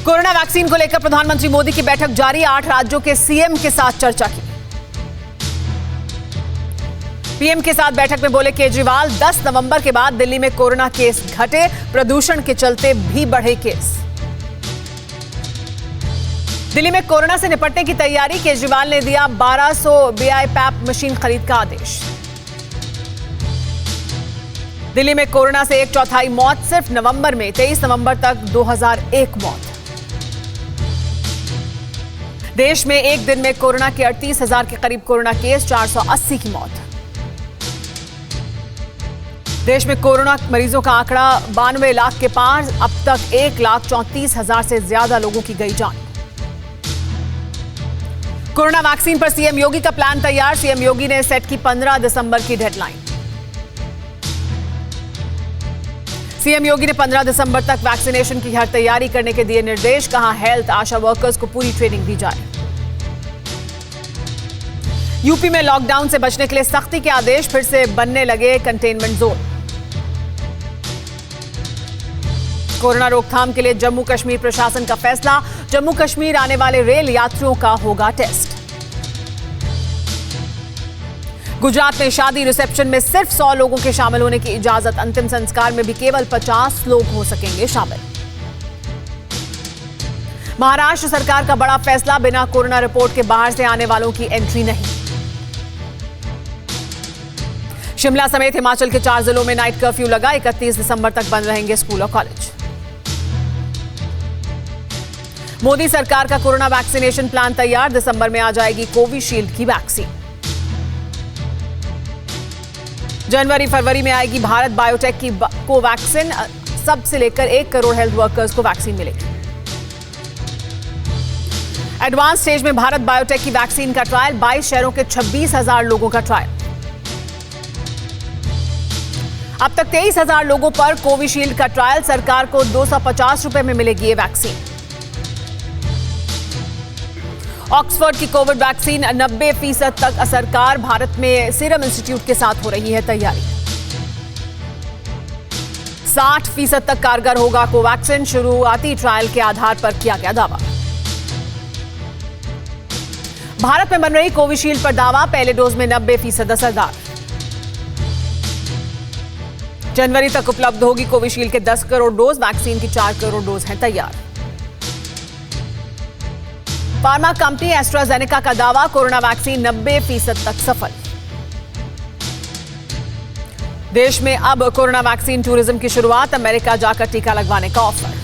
Corona vaccine को लेकर प्रधानमंत्री मोदी की बैठक जारी। 8 राज्यों के सीएम के साथ चर्चा की। पीएम के साथ बैठक में बोले केजरीवाल, 10 नवंबर के बाद दिल्ली में कोरोना केस घटे, प्रदूषण के चलते भी बढ़े केस। दिल्ली में कोरोना से निपटने की तैयारी, केजरीवाल ने दिया 1200 वीआईपैप मशीन खरीद का आदेश। दिल्ली में कोरोना से 1/4 मौत सिर्फ नवंबर में, 23 नवंबर तक 2001 मौत। देश में एक दिन में कोरोना के 38,000 के करीब कोरोना केस, 480 की मौत। देश में कोरोना मरीजों का आंकड़ा 92 लाख के पार, अब तक 1,34,000 से ज्यादा लोगों की गई जान। कोरोना वैक्सीन पर सीएम योगी का प्लान तैयार, सीएम योगी ने सेट की 15 दिसंबर की डेडलाइन। सीएम योगी ने 15 दिसंबर तक वैक्सीनेशन की हर तैयारी करने के दिए निर्देश, कहा हेल्थ आशा वर्कर्स को पूरी ट्रेनिंग दी जाए। यूपी में लॉकडाउन से बचने के लिए सख्ती के आदेश, फिर से बनने लगे कंटेनमेंट जोन। कोरोना रोकथाम के लिए जम्मू कश्मीर प्रशासन का फैसला, जम्मू कश्मीर आने वाले रेल यात्रियों का होगा टेस्ट। गुजरात में शादी रिसेप्शन में सिर्फ 100 लोगों के शामिल होने की इजाजत, अंतिम संस्कार में भी केवल 50 लोग हो सकेंगे शामिल। महाराष्ट्र सरकार का बड़ा फैसला, बिना कोरोना रिपोर्ट के बाहर से आने वालों की एंट्री नहीं। शिमला समेत हिमाचल के 4 जिलों में नाइट कर्फ्यू लगा, 31 दिसंबर तक बंद रहेंगे स्कूल और कॉलेज। मोदी सरकार का कोरोना वैक्सीनेशन प्लान तैयार, दिसंबर में आ जाएगी कोविशील्ड की वैक्सीन। जनवरी फरवरी में आएगी भारत बायोटेक की कोवैक्सीन, सब से लेकर 1 करोड़ हेल्थ वर्कर्स को वैक्सीन मिलेगी। एडवांस स्टेज में भारत बायोटेक की वैक्सीन का ट्रायल, 22 शहरों के 26,000 लोगों का ट्रायल। अब तक 23,000 लोगों पर कोविशील्ड का ट्रायल, सरकार को 250 रुपए में मिलेगी ये वैक्सीन। ऑक्सफोर्ड की कोविड वैक्सीन 90% तक असरकार, भारत में सीरम इंस्टीट्यूट के साथ हो रही है तैयारी। 60% तक कारगर होगा कोवैक्सीन, शुरुआती ट्रायल के आधार पर किया गया दावा। भारत में बन रही कोविशील्ड पर दावा, पहले डोज में 90% असरदार। जनवरी तक उपलब्ध होगी कोविशील्ड के 10 करोड़ डोज, वैक्सीन की 4 करोड़ डोज हैं तैयार। फार्मा कंपनी एस्ट्राजेनेका का दावा, कोरोना वैक्सीन 90% तक सफल। देश में अब कोरोना वैक्सीन टूरिज्म की शुरुआत, अमेरिका जाकर टीका लगवाने का ऑफर।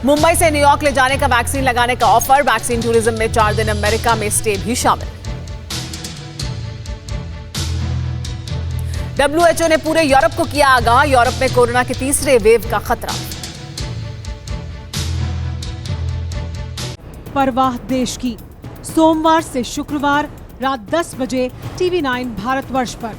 मुंबई से न्यूयॉर्क ले जाने का वैक्सीन लगाने का ऑफर, वैक्सीन टूरिज्म में 4 दिन अमेरिका में स्टे भी शामिल। WHO ने पूरे यूरोप को किया आगाह, यूरोप में कोरोना के तीसरे वेव का खतरा। परवाह देश की, सोमवार से शुक्रवार रात 10 बजे TV9 भारतवर्ष पर।